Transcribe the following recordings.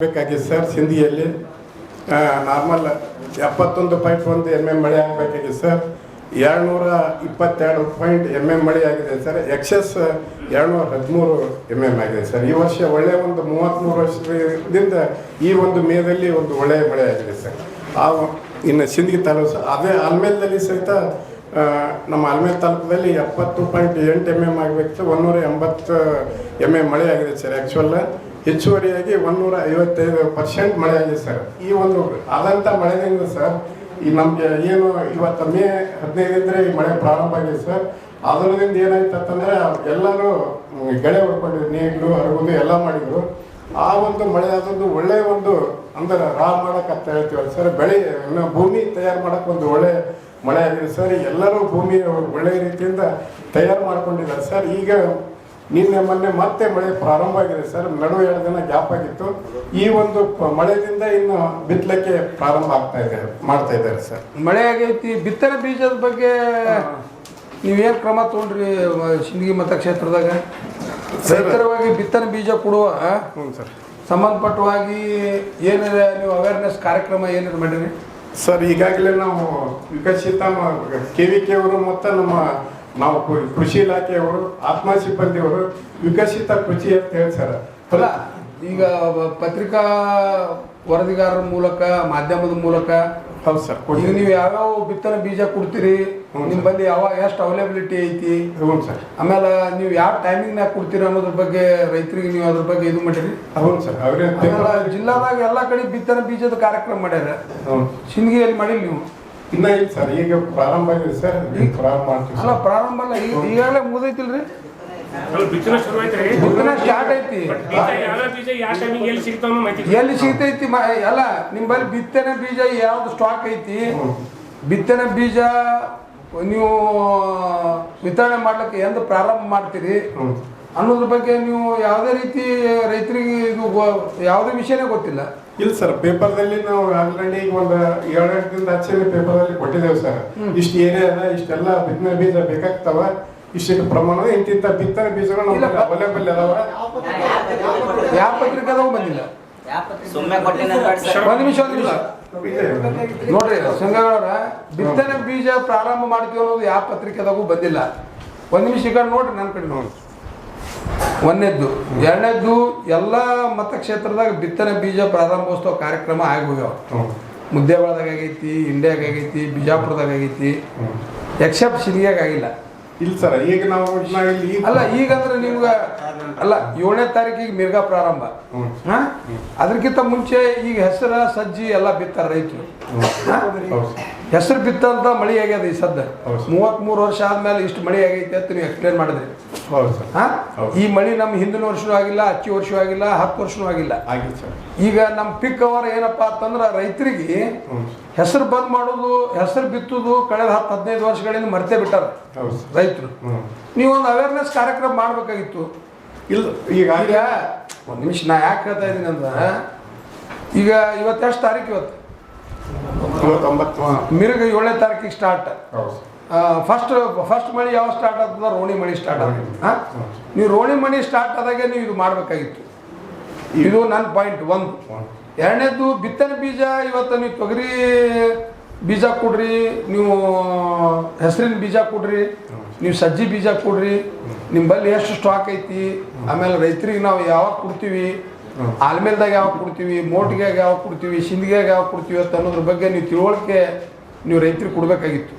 ಬೇಕಾಗಿದೆ sir. ಸಿಂಧಿಯಲ್ಲಿ normal 71.1 mm ಮಳೆ ಆಗಬೇಕಾಗಿದೆ ಸರ್. 222 mm ಮಳೆ ಆಗಿದೆ ಸರ್. ಎಕ್ಸೆಸ್ 213 mm ಆಗಿದೆ ಸರ್. ಈ ವರ್ಷ ಒಳ್ಳೆ ಒಂದು 33 ವರ್ಷದಿಂದ ಈ ಒಂದು ಮೇದಲ್ಲಿ ಒಂದು ಒಳ್ಳೆಯ ಮಳೆ ಆಗಿದೆ ಸರ್. ಇನ್ನು ಸಿಂಧಗಿ ತಾಲೂಕು ಅದೇ ಆಲ್ಮೇಲದಲ್ಲಿ ಸಹಿತ ನಮ್ಮ ಆಲ್ಮೇಲ್ ತಾಲೂಕದಲ್ಲಿ 70.8 mm ಆಗಬೇಕು. 180 mm ಮಳೆ ಆಗಿದೆ ಸರ್. ಆ್ಯಕ್ಚುಲ್ ಹೆಚ್ಚುವರಿಯಾಗಿ 155% ಮಳೆ ಆಗಿದೆ ಸರ್. ಈ ಒಂದು ಆದಂಥ ಮಳೆಯಿಂದ ಸರ್ ಈ ನಮಗೆ ಏನು ಇವತ್ತು ಮೇ 15 ಈ ಮಳೆ ಪ್ರಾರಂಭ ಆಗಿದೆ ಸರ್. ಅದರಿಂದ ಏನಾಯ್ತು ಅಂತಂದರೆ ಎಲ್ಲರೂ ಗಳೆ ಹೊಡ್ಕೊಂಡಿದ್ರು, ನೀರು ಹರಗುದು ಎಲ್ಲ ಮಾಡಿದ್ರು. ಆ ಒಂದು ಮಳೆ ಅದೊಂದು ಒಳ್ಳೆಯ ಒಂದು ಅಂದ್ರೆ ಮಾಡೋಕೆ ಅಂತ ಹೇಳ್ತೀವಲ್ಲ ಸರ್, ಬೆಳೆ ಇನ್ನು ಭೂಮಿ ತಯಾರು ಮಾಡೋಕೆ ಒಂದು ಒಳ್ಳೆ ಮಳೆ ಆಗಿದೆ ಸರ್. ಎಲ್ಲರೂ ಭೂಮಿ ಒಳ್ಳೆಯ ರೀತಿಯಿಂದ ತಯಾರು ಮಾಡ್ಕೊಂಡಿದ್ದಾರೆ ಸರ್. ಈಗ ನಿನ್ನೆ ಮೊನ್ನೆ ಮತ್ತೆ ಮಳೆ ಪ್ರಾರಂಭ ಆಗಿದೆ ಸರ್. ನಡುವೆ 2 ದಿನ ಗ್ಯಾಪ್ ಆಗಿತ್ತು. ಈ ಒಂದು ಮಳೆಯಿಂದ ಇನ್ನು ಬಿತ್ತಲಿಕ್ಕೆ ಪ್ರಾರಂಭ ಮಾಡ್ತಾ ಇದ್ದಾರೆ ಸರ್. ಮಳೆ ಆಗೈತಿ. ಬಿತ್ತನೆ ಬೀಜದ ಬಗ್ಗೆ ನೀವೇನು ಕ್ರಮ ತೊಗೊಂಡ್ರಿ ಸಿಂಧಗಿ ಮತಕ್ಷೇತ್ರದಾಗ? ರೈತರವಾಗಿ ಬಿತ್ತನೆ ಬೀಜ ಕೊಡುವ ಸರ್ ಸಂಬಂಧಪಟ್ಟವಾಗಿ ಏನಿದೆ ನೀವು ಅವೇರ್ನೆಸ್ ಕಾರ್ಯಕ್ರಮ ಏನಿದೆ ಮಾಡಿರಿ ಸರ್? ಈಗಾಗಲೇ ನಾವು ವಿಕಸಿತ KVK ಅವರು ಮತ್ತು ನಾವು ಕೃಷಿ ಇಲಾಖೆಯವರು, ಆತ್ಮ ಸಿಬ್ಬಂದಿಯವರು ವಿಕಸಿತ ಕೃಷಿ ಅಂತ ಹೇಳಿ ಸರ್. ಅಲ್ಲ, ಈಗ ಪತ್ರಿಕಾ ವರದಿಗಾರರ ಮೂಲಕ, ಮಾಧ್ಯಮದ ಮೂಲಕ ಹೌದು ಸರ್. ಈಗ ನೀವು ಯಾವ್ಯಾವ ಬಿತ್ತನೆ ಬೀಜ ಕೊಡ್ತೀರಿ, ನಿಮ್ಮಲ್ಲಿ ಎಷ್ಟು ಅವೈಲೇಬಿಲಿಟಿ ಐತಿ, ಹ್ಞೂ ಸರ್. ಆಮೇಲೆ ನೀವು ಯಾವ ಟೈಮಿಂಗ್ನಾಗ ಕೊಡ್ತೀರಿ ಅನ್ನೋದ್ರ ಬಗ್ಗೆ ರೈತರಿಗೆ ನೀವು ಅದ್ರ ಬಗ್ಗೆ ಇದು ಮಾಡಿರಿ? ಹೌದು ಸರ್. ಅವರೇ ಜಿಲ್ಲಾದಾಗ ಎಲ್ಲ ಕಡೆ ಬಿತ್ತನೆ ಬೀಜದ ಕಾರ್ಯಕ್ರಮ ಮಾಡ್ಯಾರ. ಸಿಂಧಗಿಯಲ್ಲಿ ಮಾಡಿಲ್ಲ ನೀವು? ಇನ್ನ ಇಲ್ಲ ಸರ್, ಈಗ ಪ್ರಾರಂಭ ಆಗಿದೆ ಸರ್. ಈಗ ಪ್ರಾರಂಭ ಮಾಡ್ತೀವಿ. ಅಲ್ಲ, ಪ್ರಾರಂಭ ಅಲ್ಲ, ಈಗಾಗಲೇ ಮುಗಿದೈತಿಲ್ರಿ? ಬಿತ್ತನೆ ಸ್ಟಾರ್ಟ್ ಐತಿ. ಎಲ್ಲಿ ಸಿಗ್ತೈತಿ ಎಲ್ಲ ನಿಮ್ಮಲ್ಲಿ ಬಿತ್ತನೆ ಬೀಜ ಯಾವ್ದು ಸ್ಟಾಕ್ ಐತಿ? ಬಿತ್ತನೆ ಬೀಜ ನೀವು ವಿತರಣೆ ಮಾಡ್ಲಿಕ್ಕೆ ಎಂದು ಪ್ರಾರಂಭ ಮಾಡ್ತೀರಿ ಅನ್ನೋದ್ರ ಬಗ್ಗೆ ನೀವು ಯಾವುದೇ ರೀತಿ ರೈತರಿಗೆ ಇದು ಯಾವುದೇ ವಿಷಯನೇ ಗೊತ್ತಿಲ್ಲ? ಇಲ್ಲ ಸರ್, ಪೇಪರ್ದಲ್ಲಿ ನಾವು ಆಲ್ರೆಡಿ ಈಗ ಒಂದು 7 ದಿನದ ಆಚೆ ಪೇಪರ್ದಲ್ಲಿ ಕೊಟ್ಟಿದ್ದೇವೆ ಸರ್. ಇಷ್ಟು ಏರಿಯಾ ಅದ, ಇಷ್ಟೆಲ್ಲ ಬಿತ್ತನೆ ಬೀಜ ಬೇಕಾಗ್ತಾವ, ಇಷ್ಟು ಪ್ರಮಾಣದ ಇಂತಿಂತ ಬಿತ್ತನೆ ಬೀಜಗಳು ಅವೈಲೇಬಲ್ ಅದಾವ. ಯಾವ ಪತ್ರಿಕೆದಾಗೂ ಬಂದಿಲ್ಲ. ಒಂದು ನಿಮಿಷ ನೋಡ್ರಿ ಸಂಘಗಳವ್ರ, ಬಿತ್ತನೆ ಬೀಜ ಪ್ರಾರಂಭ ಮಾಡ್ತೀವಿ ಅನ್ನೋದು ಯಾವ ಪತ್ರಿಕೆದಾಗೂ ಬಂದಿಲ್ಲ. ಒಂದು ನಿಮಿಷ ಈ ಕಡೆ ನೋಡ್ರಿ, ನನ್ನ ಕಡೆ ನೋಡಿ. ಒಂದನೇದ್ದು. ಎರಡನೇದ್ದು, ಎಲ್ಲ ಮತಕ್ಷೇತ್ರದಾಗ ಬಿತ್ತನೆ ಬೀಜ ಪ್ರಾರಂಭೋತ್ಸವ ಕಾರ್ಯಕ್ರಮ ಆಗೋಗ್ಯಾವ. ಮುದ್ದೇಬಾಳದಾಗ ಆಗೈತಿ, ಇಂಡಿಯಾಗ ಆಗೈತಿ, ಬಿಜಾಪುರದಾಗ ಆಗೈತಿ, ಎಕ್ಸೆಪ್ಟ್ ಸಿಂಧಿಯಾಗ ಆಗಿಲ್ಲ. ಇಲ್ಲ ಸರ್, ಈಗ ನಾವು ಅಲ್ಲ, ಈಗ ಅಂದ್ರೆ ನಿಮ್ಗೆ ಅಲ್ಲ 7ನೇ ತಾರೀಕಿಗೆ ಮಿರ್ಗಾ ಪ್ರಾರಂಭ. ಅದಕ್ಕಿಂತ ಮುಂಚೆ ಈಗ ಹೆಸರು ಸಜ್ಜಿ ಎಲ್ಲ ಬಿತ್ತಾರ ರೈತರು. ಹೆಸರು ಬಿತ್ತಂತ ಮಳೆ ಆಗ್ಯದ ಈ ಸದ್ದ. 33 ವರ್ಷ ಆದ್ಮೇಲೆ ಇಷ್ಟು ಮಳೆ ಆಗೈತೆ ಅಂತ ನೀವು ಎಕ್ಸ್ಪ್ಲೇನ್ ಮಾಡಿದ್ರಿ. ಈ ಮಳೆ ನಮ್ಮ ಹಿಂದಿನ ವರ್ಷನೂ ಆಗಿಲ್ಲ, ಅಚ್ಚಿ ವರ್ಷವೂ ಆಗಿಲ್ಲ, 10 ವರ್ಷನೂ ಆಗಿಲ್ಲ. ಈಗ ನಮ್ಮ ಪಿಕ್ ಅವರ್ ಏನಪ್ಪಾ ಅಂತಂದ್ರೆ ರೈತರಿಗೆ ಹೆಸರು ಬಂದ್ ಮಾಡೋದು, ಹೆಸರು ಬಿತ್ತುದು ಕಳೆದ 10-15 ವರ್ಷಗಳಿಂದ ಮರ್ತೇ ಬಿಟ್ಟಾರ ರೈತರು. ನೀವೊಂದು ಅವೇರ್ನೆಸ್ ಕಾರ್ಯಕ್ರಮ ಮಾಡ್ಬೇಕಾಗಿತ್ತು. ಇಲ್ಲ, ಈಗ ಒಂದು ನಿಮಿಷ, ನಾ ಯಾಕೆ ಹೇಳ್ತಾ ಇದ್ದೀನಿ ಅಂದ್ರೆ, ಈಗ ಇವತ್ತು ಎಷ್ಟು ತಾರೀಕು? ಇವತ್ತು ಮಿರ್ಗ 7ನೇ ತಾರೀಕಿಗೆ ಸ್ಟಾರ್ಟ್. ಫಸ್ಟ್ ಮಳೆ ಯಾವ ಸ್ಟಾರ್ಟ್ ಆಗ್ತದ? ರೋಣಿ ಮಳೆ ಸ್ಟಾರ್ಟ್ ಆಗ್ತದೆ. ನೀವು ರೋಣಿ ಮಳೆ ಸ್ಟಾರ್ಟ್ ಆದಾಗೆ ನೀವು ಇದು ಮಾಡಬೇಕಾಗಿತ್ತು. ಇದು ನನ್ನ ಪಾಯಿಂಟ್ 1. ಎರಡನೇದು, ಬಿತ್ತನೆ ಬೀಜ ಇವತ್ತು ನೀವು ತೊಗರಿ ಬೀಜ ಕೊಡ್ರಿ, ನೀವು ಹೆಸರಿನ ಬೀಜ ಕೊಡ್ರಿ, ನೀವು ಸಜ್ಜಿ ಬೀಜ ಕೊಡ್ರಿ, ನಿಮ್ಮಲ್ಲಿ ಎಷ್ಟು ಸ್ಟಾಕ್ ಐತಿ, ಆಮೇಲೆ ರೈತರಿಗೆ ನಾವು ಯಾವಾಗ ಕೊಡ್ತೀವಿ, ಆಲ್ಮೇಲ್ದಾಗ ಯಾವಾಗ ಕೊಡ್ತೀವಿ, ಮೋಟಿಗೆ ಯಾವಾಗ ಕೊಡ್ತೀವಿ, ಸಿಂಧಿಗೆ ಯಾವಾಗ ಕೊಡ್ತೀವಿ ಅಂತ ಅನ್ನೋದ್ರ ಬಗ್ಗೆ ನೀವು ತಿಳುವಳಿಕೆ ನೀವು ರೈತರಿಗೆ ಕೊಡಬೇಕಾಗಿತ್ತು.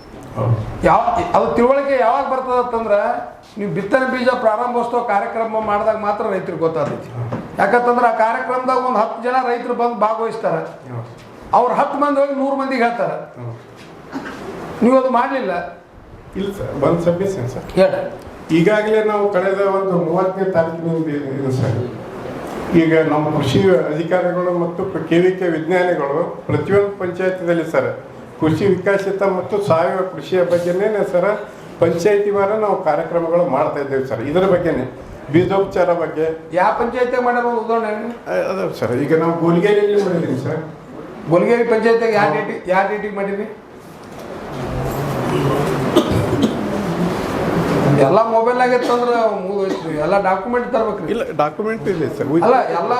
ಅದು ತಿಳುವಳಿಕೆ ಯಾವಾಗ ಬರ್ತದೆ ಅಂತಂದ್ರೆ ನೀವು ಬಿತ್ತನೆ ಬೀಜ ಪ್ರಾರಂಭೋತ್ಸವ ಕಾರ್ಯಕ್ರಮ ಮಾಡಿದಾಗ ಮಾತ್ರ ರೈತರಿಗೆ ಗೊತ್ತಾಗ್ತೈತಿ. ಯಾಕಂತಂದ್ರೆ ಆ ಕಾರ್ಯಕ್ರಮದಾಗ ಒಂದು 10 ಜನ ರೈತರು ಬಂದು ಭಾಗವಹಿಸ್ತಾರೆ. ಅವ್ರು 10 ಮಂದಿ ಹೋಗಿ 100 ಮಂದಿಗೆ ಹೇಳ್ತಾರೆ. ನೀವು ಅದು ಮಾಡಲಿಲ್ಲ. ಇಲ್ಲ ಸರ್, ಒಂದು ಸಬ್ಮಿಷನ್ ಸರ್. ಹೇಳಿ. ಈಗಾಗಲೇ ನಾವು ಕಳೆದ ಒಂದು 30ನೇ ತಾರೀಕಿನಿಂದ ಇದೆ ಸರ್. ಈಗ ನಮ್ಮ ಕೃಷಿ ಅಧಿಕಾರಿಗಳು ಮತ್ತು KVK ವಿಜ್ಞಾನಿಗಳು ಪ್ರತಿಯೊಂದು ಪಂಚಾಯತ್ದಲ್ಲಿ ಸರ್ ಕೃಷಿ ವಿಕಸಿತ ಮತ್ತು ಸಾವಯವ ಕೃಷಿಯ ಬಗ್ಗೆನೇ ಸರ್ ಪಂಚಾಯತಿ ವಾರ ನಾವು ಕಾರ್ಯಕ್ರಮಗಳು ಮಾಡ್ತಾ ಇದ್ದೇವೆ ಸರ್. ಇದರ ಬಗ್ಗೆನೇ ಬೀಜೋಪಚಾರ ಬಗ್ಗೆ. ಯಾವ ಪಂಚಾಯತಿಯಾಗ ಮಾಡ್ಯಾರ ಉದಾಹರಣೆ? ಅದಾವ ಸರ್. ಈಗ ನಾವು ಗೋಲ್ಗೇರಿಯಲ್ಲಿ ಮಾಡಿದ್ದೀವಿ ಸರ್. ಗೋಲ್ಗೇರಿ ಪಂಚಾಯತಿಯಾಗ ಯಾವ ಡೇಟಿಗೆ ಮಾಡಿದ್ವಿ? ಎಲ್ಲ ಮೊಬೈಲ್ನಾಗ ಇತ್ತಂದ್ರೆ ಮುಗಿದೋಯ್ತು ಎಲ್ಲ ಡಾಕ್ಯುಮೆಂಟ್ ತರ್ಬೇಕ್ರಿ. ಇಲ್ಲ ಡಾಕ್ಯುಮೆಂಟ್ ಇದೆ ಸರ್. ಅಲ್ಲ ಎಲ್ಲ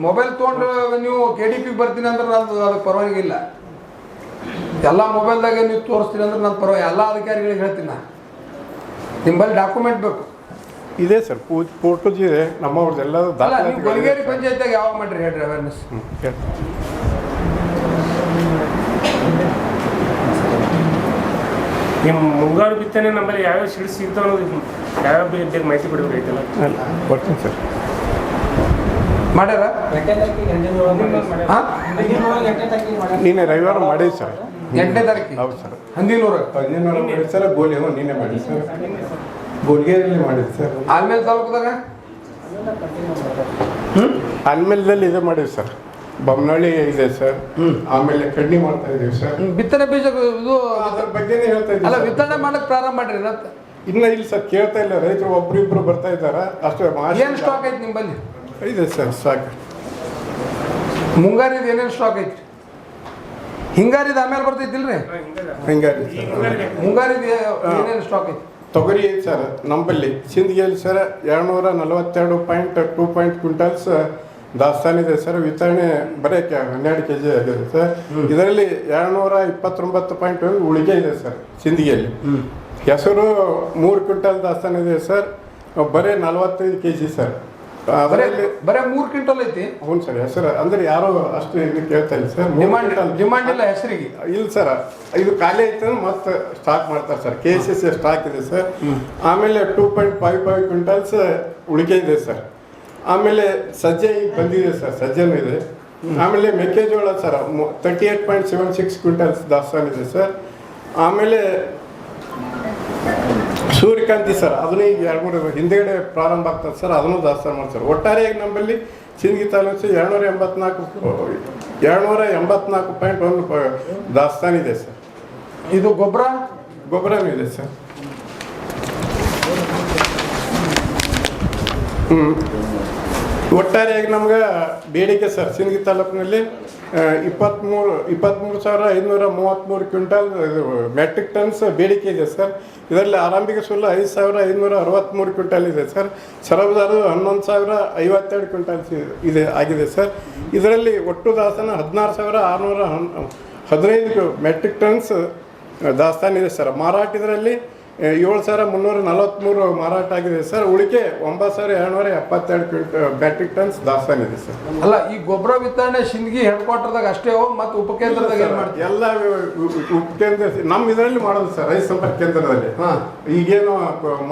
ಮೊಬೈಲ್ ತೊಗೊಂಡು ನೀವು KDP ಬರ್ತೀನಿ ಅಂದ್ರೆ ನಂದು ಅದಕ್ಕೆ ಪರವಾಗಿ ಇಲ್ಲ. ಎಲ್ಲ ಮೊಬೈಲ್ದಾಗ ನೀವು ತೋರಿಸ್ತೀನಿ ಅಂದ್ರೆ ನನ್ನ ಪರವಾಗಿ ಎಲ್ಲ ಅಧಿಕಾರಿಗಳಿಗೆ ಹೇಳ್ತೀನಿ ನಾ, ನಿಮ್ಮಲ್ಲಿ ಡಾಕ್ಯುಮೆಂಟ್ ಬೇಕು. ಇದೆ ಸರ್, ಫೋಟೋಸ್ ಇದೆ ನಮ್ಮವ್ರದ್ದೆಲ್ಲ. ಅಲ್ಲ ನೀವು ಗೋಲ್ಗೇರಿ ಪಂಚಾಯತ್ಯಾಗ ಯಾವಾಗ ಮಾಡ್ರಿ ಹೇಳ್ರಿ ಅವೇರ್ನೆಸ್? ನಿಮ್ಮ ಮುಂಗಾರು ಬಿತ್ತನೆ ನಮ್ಮಲ್ಲಿ ಯಾವ್ಯಾವ ಸೀಡ್ಸ್ ಸಿಗ್ತಾವ ಅನ್ನೋದು ಯಾವ್ಯಾವ ಬಗ್ಗೆ ಮಾಹಿತಿ ಕೊಡಬೇಕೈತಲ್ಲ. ಬರ್ತೀನಿ ಸರ್. ಮಾಡ್ಯಾರ ನೀನೆ ರವಿವಾರ ಮಾಡಿವಿ ಸರ್. 8ನೇ ತಾರೀಕಿಗೆ. ಹೌದು ಸರ್. ಹಂದಿನೂರು ಮಾಡಿ ಸರ್. ಗೋಲಿ ನೀನೆ ಮಾಡಿ ಸರ್. ಗೋಲ್ಗೇರಿಯಲ್ಲಿ ಮಾಡಿದ್ದು ಸರ್. ಆಲ್ಮೇಲೆ ತಾಲೂಕದಾಗ ಆಲ್ಮೇಲದಲ್ಲಿ ಇದೆ ಮಾಡಿವಿ ಸರ್. ಬೊಮ್ಮನಹಳ್ಳಿ ಇದೆ ಸರ್. ಆಮೇಲೆ ಕಡ್ನಿ ಮಾಡ್ತಾ ಇದೀವಿ ಸರ್. ಬಿತ್ತನೆ ಬೀಜ ಇದು ಅದ್ರ ಬಗ್ಗೆನೇ ಹೇಳ್ತಾ ಅಲ್ಲ ಇದ್ದೀವಿ. ವಿತರಣೆ ಮಾಡಕ್ ಪ್ರಾರಂಭ ಮಾಡ್ರಿ ಅಂತ. ಇನ್ನ ಇಲ್ಲ ಸರ್, ಕೇಳ್ತಾ ಇಲ್ಲ. ರೈತರು ಒಬ್ರಿಬ್ರು ಬರ್ತಾ ಇದ್ದಾರೆ ಅಷ್ಟೇ. ಏನು ಸ್ಟಾಕ್ ಐತಿ ನಿಮ್ಮಲ್ಲಿ? ಇದೆ ಸರ್ ಸಾಕು. ಮುಂಗಾರಿದ ಏನೇನು ಸ್ಟಾಕ್ ಐತಿ? ಹಿಂಗಾರಿದ ಆಮೇಲೆ ಬರ್ತೈತಿಲ್ರಿ? ಹಿಂಗಾಗಿ ಮುಂಗಾರಿದ ಏನೇನು ಸ್ಟಾಕ್ ಐತಿ? ತೊಗರಿ ಐತೆ ಸರ್ ನಮ್ಮಲ್ಲಿ. ಸಿಂದಗಿಯಲ್ಲಿ ಸರ್ 242.2 ಕ್ವಿಂಟಲ್ಸ್ ದಾಸ್ತಾನಿದೆ ಸರ್. ವಿತರಣೆ ಬರೀ 12 kg ಆಗಿದೆ ಸರ್. ಇದರಲ್ಲಿ 229.1 ಉಳಿಗೆ ಇದೆ ಸರ್ ಸಿಂದಗಿಯಲ್ಲಿ. ಹೆಸರು 3 ಕ್ವಿಂಟಲ್ ದಾಸ್ತಾನಿದೆ ಸರ್. ಬರೀ 45 kg ಸರ್. ಅದರಲ್ಲಿ ಬರೀ 3 ಕ್ವಿಂಟಲ್ ಐತಿ. ಹ್ಞೂ ಸರ್. ಹೆಸರು ಅಂದ್ರೆ ಯಾರು ಅಷ್ಟು ಇದು ಕೇಳ್ತಾ ಇಲ್ಲ ಸರ್. ಡಿಮಾಂಡ್ ಇಲ್ಲ ಹೆಸರಿಗೆ. ಇಲ್ಲ ಸರ್, ಇದು ಖಾಲಿ ಐತೆ ಮತ್ತೆ ಸ್ಟಾಕ್ ಮಾಡ್ತಾರೆ ಸರ್. KCC ಸ್ಟಾಕ್ ಇದೆ ಸರ್. ಆಮೇಲೆ 2.55 ಕ್ವಿಂಟಲ್ಸ್ ಉಳಿಕೆ ಇದೆ ಸರ್. ಆಮೇಲೆ ಸಜ್ಜೆ ಈಗ ಬಂದಿದೆ ಸರ್, ಸಜ್ಜೆನೂ ಇದೆ. ಆಮೇಲೆ ಮೆಕ್ಕೆಜೋಳ ಸರ್ 38.76 ಕ್ವಿಂಟಲ್ಸ್ ದಾಸ್ತಾನ ಇದೆ ಸರ್. ಆಮೇಲೆ ಸೂರ್ಯಕಾಂತಿ ಸರ್, ಅದನ್ನು ಈಗ 2-3 ಹಿಂದೆಗಡೆ ಪ್ರಾರಂಭ ಆಗ್ತದೆ ಸರ್. ಅದನ್ನು ದಾಸ್ತಾನ ಮಾಡ್ತಾರೆ. ಒಟ್ಟಾರೆಯಾಗಿ ನಮ್ಮಲ್ಲಿ ಸಿಂದಗಿ ತಾಲೂಕು 284.1 ದಾಸ್ತಾನ ಇದೆ ಸರ್. ಇದು ಗೊಬ್ಬರನೂ ಇದೆ ಸರ್. ಒಟ್ಟಾರೆಯಾಗಿ ನಮ್ಗೆ ಬೇಡಿಕೆ ಸರ್ ಸಿಂದಗಿ ತಾಲೂಕಿನಲ್ಲಿ 23,533 ಕ್ವಿಂಟಲ್ ಮೆಟ್ರಿಕ್ ಟನ್ಸ್ ಬೇಡಿಕೆ ಇದೆ ಸರ್. ಇದರಲ್ಲಿ ಆರಂಭಿಕ ಸುಳ್ಳು 5,563 ಕ್ವಿಂಟಲ್ ಇದೆ ಸರ್. ಸರಬರಾಜು 11,052 ಕ್ವಿಂಟಲ್ಸ್ ಆಗಿದೆ ಸರ್. ಇದರಲ್ಲಿ ಒಟ್ಟು ದಾಸ್ತಾನ 16,615 ಮೆಟ್ರಿಕ್ ಟನ್ಸ್ ದಾಸ್ತಾನ ಇದೆ ಸರ್. ಮಾರಾಟ ಇದರಲ್ಲಿ 7,343 ಮಾರಾಟ ಆಗಿದೆ ಸರ್. ಉಳಿಕೆ 9,272 ಮೆಟ್ರಿಕ್ ಟನ್ಸ್ ದಾಸ್ತಾನ ಇದೆ ಸರ್. ಅಲ್ಲ ಈ ಗೊಬ್ಬರ ವಿತರಣೆ ಸಿಂದಗಿ ಹೆಡ್ ಕ್ವಾರ್ಟರ್ದಾಗ ಅಷ್ಟೇ ಮತ್ತು ಉಪಕೇಂದ್ರದಾಗ ಏನು ಮಾಡ್ತೀವಿ? ಎಲ್ಲ ಉಪಕೇಂದ್ರ ನಮ್ಮ ಇದರಲ್ಲಿ ಮಾಡೋದು ಸರ್. ರೈತ ಸಂಪರ್ಕ ಕೇಂದ್ರದಲ್ಲಿ ಈಗೇನು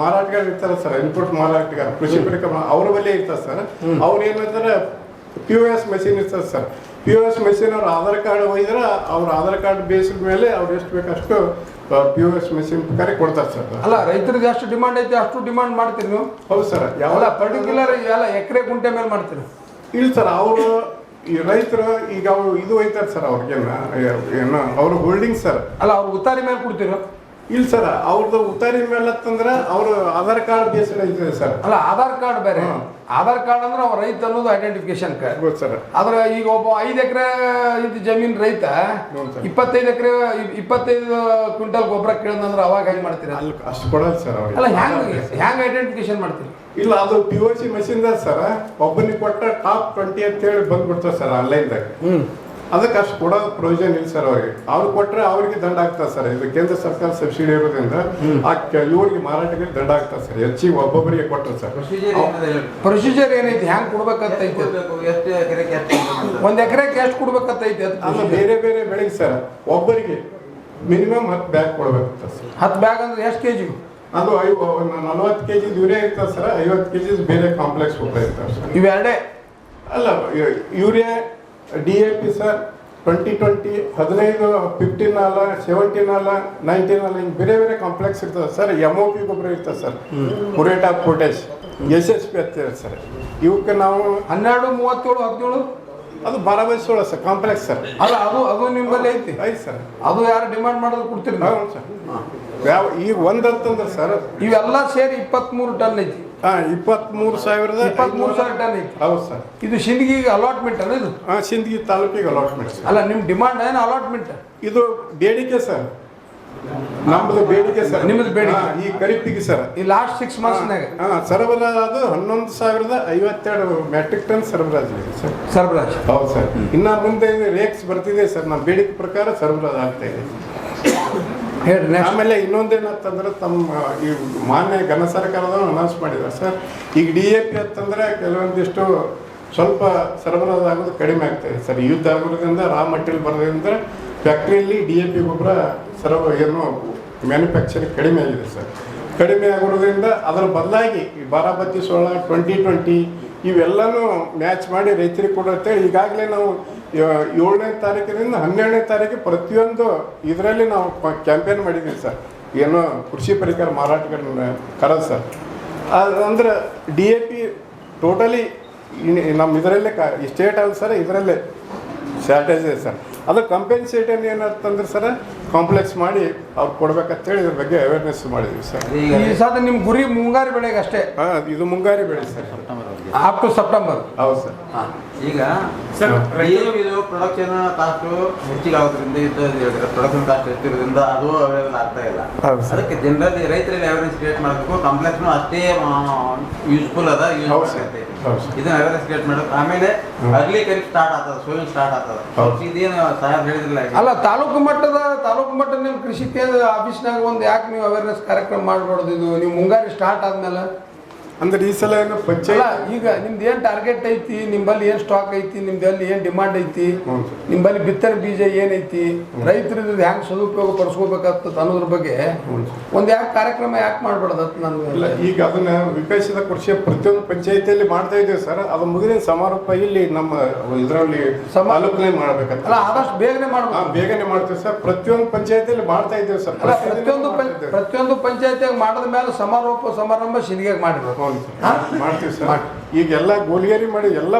ಮಾರಾಟಗಾರ ಇರ್ತಾರೆ ಸರ್, ಇನ್ಪುಟ್ ಮಾರಾಟಗಾರ ಕೃಷಿ ಪರಿಕರ ಅವ್ರ ಬಳಿ ಇರ್ತಾರೆ ಸರ್. ಅವ್ರು ಏನು ಮಾಡ್ತಾರೆ, POS ಮೆಷಿನ್ ಇರ್ತದೆ ಸರ್. POS ಮೆಷಿನ್ ಅವ್ರ ಆಧಾರ್ ಕಾರ್ಡ್ ಒಯ್ದ್ರೆ ಅವ್ರ ಆಧಾರ್ ಕಾರ್ಡ್ ಬೇಸಿದ ಮೇಲೆ ಅವ್ರು ಎಷ್ಟು ಬೇಕಷ್ಟು POS ಮೆಷಿನ್ ಪ್ರಕಾರ ಕೊಡ್ತಾರೆ ಸರ್. ಅಲ್ಲ ರೈತರಿಗೆ ಎಷ್ಟು ಡಿಮಾಂಡ್ ಐತಿ ಅಷ್ಟು ಡಿಮಾಂಡ್ ಮಾಡ್ತೀರಿ ನೀವು? ಹೌದು ಸರ್. ಯಾವಲ್ಲ ಪರ್ಟಿಕ್ಯುಲರ್ ಎಲ್ಲ ಎಕರೆ ಗುಂಟೆ ಮೇಲೆ ಮಾಡ್ತೀರಿ? ಇಲ್ಲ ಸರ್, ಅವರು ಈ ರೈತರು ಈಗ ಅವರು ಇದು ಒಯ್ತಾರೆ ಸರ್. ಅವ್ರಿಗೇನು ಏನು ಅವ್ರ ಹೋಲ್ಡಿಂಗ್ ಸರ್. ಅಲ್ಲ ಅವ್ರು ಉತ್ತಾರಿ ಮೇಲೆ ಕೊಡ್ತೀರ? ಇಲ್ಲ ಸರ್, ಅವ್ರದ್ದು ಉತ್ತಾರಿ ಮೇಲೆ ಅಂತಂದ್ರೆ ಅವರು ಆಧಾರ್ ಕಾರ್ಡ್ ಬೇಸ್ಡ್ ಐತೆ ಸರ್. ಅಲ್ಲ ಆಧಾರ್ ಕಾರ್ಡ್ ಬೇರೆ. ಆಧಾರ್ ಕಾರ್ಡ್ ಅಂದ್ರೆ ಅವ್ರ ರೈತ ಅನ್ನೋದು ಐಡೆಂಟಿಫಿಕೇಶನ್ ಗೊತ್ತು ಸರ್. ಆದ್ರೆ ಈಗ ಒಬ್ಬ 5 ಎಕರೆ ಇದು ಜಮೀನ್ ರೈತ 25 ಎಕರೆ 25 ಕ್ವಿಂಟಲ್ ಗೊಬ್ಬರ ಕೇಳಿದ್ರೆ ಅವಾಗ ಹೆಂಗ್ ಮಾಡ್ತೀರಾ? ಅಲ್ಲಿ ಅಷ್ಟು ಕೊಡಲ್ಲ ಸರ್ ಅವ್ರಿಗೆ. ಅಲ್ಲ ಹ್ಯಾಂಗ್ ಐಡೆಂಟಿಫಿಕೇಶನ್ ಮಾಡ್ತೀರಿ? ಇಲ್ಲ, ಅದು POC ಮೆಷಿನ್ ಸರ್. ಒಬ್ಬನಿಗೆ ಕೊಟ್ಟ ಟಾಪ್ 20 ಅಂತ ಹೇಳಿ ಬಂದ್ಬಿಡ್ತಾರೆ ಸರ್ ಆನ್ಲೈನ್ದಾಗ. ಅದಕ್ಕೆ ಅಷ್ಟು ಕೊಡೋದು ಪ್ರಯೋಜನ ಇಲ್ಲ ಸರ್ ಅವ್ರಿಗೆ. ಅವ್ರು ಕೊಟ್ಟರೆ ಅವ್ರಿಗೆ ದಂಡ ಆಗ್ತದೆ ಸರ್. ಇದು ಕೇಂದ್ರ ಸರ್ಕಾರ ಸಬ್ಸಿಡಿ ಇರೋದ್ರಿಂದ ಇವರಿಗೆ ಮಾರಾಟಕ್ಕೆ ದಂಡ ಆಗ್ತದೆ ಸರ್. ಹೆಚ್ಚಿಗೆ ಒಬ್ಬೊಬ್ಬರಿಗೆ ಕೊಟ್ಟರು ಸರ್. ಪ್ರೊಸೀಜರ್ ಏನೈತಿ? ಹ್ಯಾಂಗ್ ಕೊಡ್ಬೇಕಂತೈತಿ? 1 ಎಕರೆಗೆ ಎಷ್ಟು ಕೊಡ್ಬೇಕಂತೈತಿ? ಅದು ಬೇರೆ ಬೇರೆ ಬೆಳೆಗೆ ಸರ್ ಒಬ್ಬರಿಗೆ ಮಿನಿಮಮ್ 10 ಬ್ಯಾಗ್ ಕೊಡ್ಬೇಕಂತ ಸರ್. 10 ಬ್ಯಾಗ್ ಅಂದ್ರೆ ಎಷ್ಟು kg? ಅದು 40 kg ಯೂರಿಯಾ ಇರ್ತದೆ ಸರ್. 50 kg ಬೇರೆ ಕಾಂಪ್ಲೆಕ್ಸ್ ಗೊಬ್ಬರ ಇರ್ತವೆ ಸರ್. ಇವೆರಡೇ ಅಲ್ಲ, ಯೂರಿಯಾ DAP ಸರ್ 2020 15 15 ಅಲ್ಲ 17 ಅಲ್ಲ 19 ಅಲ್ಲ ಹಿಂಗೆ ಬೇರೆ ಬೇರೆ ಕಾಂಪ್ಲೆಕ್ಸ್ ಇರ್ತದೆ ಸರ್. MOP ಗೊಬ್ಬರ ಇರ್ತದೆ sir. Muriate of potash SSP ಅಂತ ಸರ್. ಇವಕ್ಕೆ ನಾವು 12, 37, 17 ಅದು 12/16 ಸರ್ ಕಾಂಪ್ಲೆಕ್ಸ್ ಸರ್. ಅಲ್ಲ ಅದು ನಿಮ್ಮಲ್ಲಿ ಐತಿ? ಐತಿ ಸರ್. ಅದು ಯಾರು ಡಿಮಾಂಡ್ ಮಾಡೋದು ಕೊಡ್ತೀರಿ? ಹೌದು ಸರ್. ಯಾವ ಈಗ ಒಂದಂತಂದ್ರೆ ಸರ್ ಇವೆಲ್ಲ ಸೇರಿ 23 ಟನ್ ಐತಿ. 23,000 ಟನ್ ಐತಿ. ಹೌದು ಸರ್. ಇದು ಸಿಂದಗಿಗೆ ಅಲಾಟ್ಮೆಂಟ್ ಅಲ್ಲ ಇದು? ಸಿಂದಗಿ ತಾಲೂಕಿಗೆ ಅಲಾಟ್ಮೆಂಟ್ ಸರ್. ಅಲ್ಲ ನಿಮ್ಮ ಡಿಮಾಂಡ್ ಏನು ಅಲಾಟ್ಮೆಂಟ್? ಇದು ಬೇಡಿಕೆ ಸರ್. ನಮ್ಮದು ಬೇಡಿಕೆ ಸರ್. ನಿಮ್ಮದು ಬೇಡಿಕೆ? ಈ ಖರೀಫಿಗೆ ಸರ್. ಈ ಲಾಸ್ಟ್ 6 ಮಂತ್ಸ್ನಾಗ ಸರಬರಾಜು 11,052 ಮೆಟ್ರಿಕ್ ಟನ್ ಸರಬರಾಜು ಇದೆ ಸರ್. ಸರಬರಾಜು. ಹೌದು ಸರ್. ಇನ್ನು ಮುಂದೆ ರೇಕ್ಸ್ ಬರ್ತಿದೆ ಸರ್. ನಮ್ಮ ಬೇಡಿಕೆ ಪ್ರಕಾರ ಸರಬರಾಜು ಆಗ್ತಾ ಇದೆ. ಹೇಳ್ರಿ ನೆಕ್ಸ್ಟ್. ಆಮೇಲೆ ಇನ್ನೊಂದೇನಂತಂದ್ರೆ ತಮ್ಮ ಈ ಮಾನ್ಯ ಘನ ಸರ್ಕಾರದವರು ಅನೌನ್ಸ್ ಮಾಡಿದ್ದಾರೆ ಸರ್. ಈಗ DAP ಅಂತಂದ್ರೆ ಕೆಲವೊಂದಿಷ್ಟು ಸ್ವಲ್ಪ ಸರಬರಾಜು ಆಗೋದು ಕಡಿಮೆ ಆಗ್ತಾಯಿದೆ ಸರ್. ಯುದ್ಧ ಆಗೋದ್ರಿಂದ ರಾ ಮಟೀರಿಯಲ್ ಬರೋದ್ರಿಂದ ಫ್ಯಾಕ್ಟ್ರಿಯಲ್ಲಿ DAP ಗೊಬ್ಬರ ಏನು ಮ್ಯಾನುಫ್ಯಾಕ್ಚರಿಂಗ್ ಕಡಿಮೆ ಆಗಿದೆ ಸರ್. ಕಡಿಮೆ ಆಗೋದ್ರಿಂದ ಅದರ ಬದಲಾಗಿ ಈ ಬಾರಾಮತಿ 16 2020 ಇವೆಲ್ಲನೂ ಮ್ಯಾಚ್ ಮಾಡಿ ರೈತರಿಗೆ ಕೊಡುತ್ತೆ. ಈಗಾಗಲೇ ನಾವು 7ನೇ ತಾರೀಕಿನಿಂದ 12ನೇ ತಾರೀಕು ಪ್ರತಿಯೊಂದು ಇದರಲ್ಲಿ ನಾವು ಕ್ಯಾಂಪೇನ್ ಮಾಡಿದ್ದೀವಿ ಸರ್. ಏನೋ ಕೃಷಿ ಪರಿಕರ ಮಾರಾಟಗಾರನ ಕರೆದು ಸರ್. ಅಂದ್ರೆ DAP ಟೋಟಲಿ ನಮ್ಮ ಇದರಲ್ಲೇ ಸ್ಟೇಟ್ ಅಲ್ಲ ಸರ್, ಇದರಲ್ಲೇ ಶಾರ್ಟೇಜ್ ಇದೆ ಸರ್. ಅದು ಕಂಪೆನ್ಸೇಟನ್ ಏನಂತಂದ್ರೆ ಸರ್ ಕಾಂಪ್ಲೆಕ್ಸ್ ಮಾಡಿ ಅವ್ರು ಕೊಡ್ಬೇಕಂತೇಳಿ ಇದ್ರ ಬಗ್ಗೆ ಅವೇರ್ನೆಸ್ ಮಾಡಿದ್ವಿ ಸರ್. ಈ ಸಾಧ ನಿಮ್ಮ ಗುರಿ ಮುಂಗಾರು ಬೆಳೆಗೆ ಅಷ್ಟೇ? ಇದು ಮುಂಗಾರಿ ಬೆಳೆ ಸರ್. Up to September. ಹೌದು ಸರ್. ಈಗ ಸರ್ ಇದು ಪ್ರೊಡಕ್ಷನ್ ಕಾಸ್ಟ್ ಹೆಚ್ಚಿಗೆ ಆಗೋದ್ರಿಂದ ಪ್ರೊಡಕ್ಷನ್ ಕಾಸ್ಟ್ ಹೆಚ್ಚಿರೋದ್ರಿಂದ ಅದು ಅವೈಲೇಬಲ್ ಆಗ್ತಾ ಇಲ್ಲ. ಹೌದು ಸರ್. ಅದಕ್ಕೆ ಜನರಲ್ಲಿ ರೈತರಲ್ಲಿ ಅವೇರ್ನೆಸ್ ಕ್ರಿಯೇಟ್ ಮಾಡಬೇಕು. ಕಾಂಪ್ಲೆಕ್ಸ್ನು ಅಷ್ಟೇ ಯೂಸ್ಫುಲ್ ಅದ, ಹೌದು ಸರ್. ಇದನ್ನ ಅವೇರ್ನೆಸ್ ಕ್ರಿಯೇಟ್ ಮಾಡಬೇಕು. ಆಮೇಲೆ ಅರ್ಲಿ ಖರೀಫ್ ಸ್ಟಾರ್ಟ್ ಆಗ್ತದೆ, ಸೋಯಿಂಗ್ ಸ್ಟಾರ್ಟ್ ಆಗ್ತದೆ. ಇದೇನು ಸಾಹೇಬ್ ಹೇಳಿದ್ರಲ್ಲ, ಅಲ್ಲ ತಾಲೂಕು ಮಟ್ಟದ ನಿಮ್ಮ ಕೃಷಿ ಕೇಂದ್ರ ಆಫೀಸ್ನಾಗ ಒಂದು ಯಾಕೆ ನೀವು ಅವೇರ್ನೆಸ್ ಕಾರ್ಯಕ್ರಮ ಮಾಡ್ಬಾರ್ದು? ಇದು ನೀವು ಮುಂಗಾರಿ ಸ್ಟಾರ್ಟ್ ಆದ್ಮೇಲೆ ಅಂದ್ರೆ ಈ ಸಲ ಏನು ಅಲ್ಲ, ಪಂಚಾಯತ್ ಈಗ ನಿಮ್ದು ಏನು ಟಾರ್ಗೆಟ್ ಐತಿ, ನಿಮ್ಮಲ್ಲಿ ಏನು ಸ್ಟಾಕ್ ಐತಿ, ನಿಮ್ದಲ್ಲಿ ಏನು ಡಿಮಾಂಡ್ ಐತಿ, ಹ್ಞೂ. ನಿಮ್ಮಲ್ಲಿ ಬಿತ್ತನೆ ಬೀಜ ಏನೈತಿ, ರೈತರು ಹೆಂಗೆ ಸದುಪಯೋಗ ಪಡಿಸ್ಕೋಬೇಕಾಗ್ತದೆ ಅನ್ನೋದ್ರ ಬಗ್ಗೆ ಒಂದು ಯಾಕೆ ಕಾರ್ಯಕ್ರಮ ಯಾಕೆ ಮಾಡ್ಬಾರ್ದು ಅಂತ ಇಲ್ಲ. ನಾನು ಈಗ ಅದನ್ನ ವಿಕಸಿತ ಕೃಷಿ ಪ್ರತಿಯೊಂದು ಪಂಚಾಯತಿಯಲ್ಲಿ ಮಾಡ್ತಾ ಇದ್ದೀವಿ ಸರ್. ಅದು ಮುಗಿದ ಸಮಾರೋಪ ಇಲ್ಲಿ ನಮ್ಮ ಇದರಲ್ಲಿ ತಾಲೂಕಿನಲ್ಲಿ ಮಾಡ್ಬೇಕಂತ. ಅಲ್ಲ, ಆದಷ್ಟು ಬೇಗನೆ ಮಾಡ್ಬೇಕು. ಬೇಗನೆ ಮಾಡ್ತೀವಿ ಸರ್. ಪ್ರತಿಯೊಂದು ಪಂಚಾಯತಿಯಲ್ಲಿ ಮಾಡ್ತಾ ಇದ್ದೀವಿ ಸರ್. ಅಲ್ಲ, ಪ್ರತಿಯೊಂದು ಪಂಚಾಯತಿಯಾಗ ಮಾಡಿದ ಮೇಲೆ ಸಮಾರೋಪ ಸಮಾರಂಭ ಶಿಲಿಗೆ ಮಾಡಿರ್ಬೇಕು. ಮಾಡ್ತೀವಿ ಸರ್. ಈಗೆಲ್ಲ ಗೋಲಿಗೇರಿ ಮಾಡಿ ಎಲ್ಲ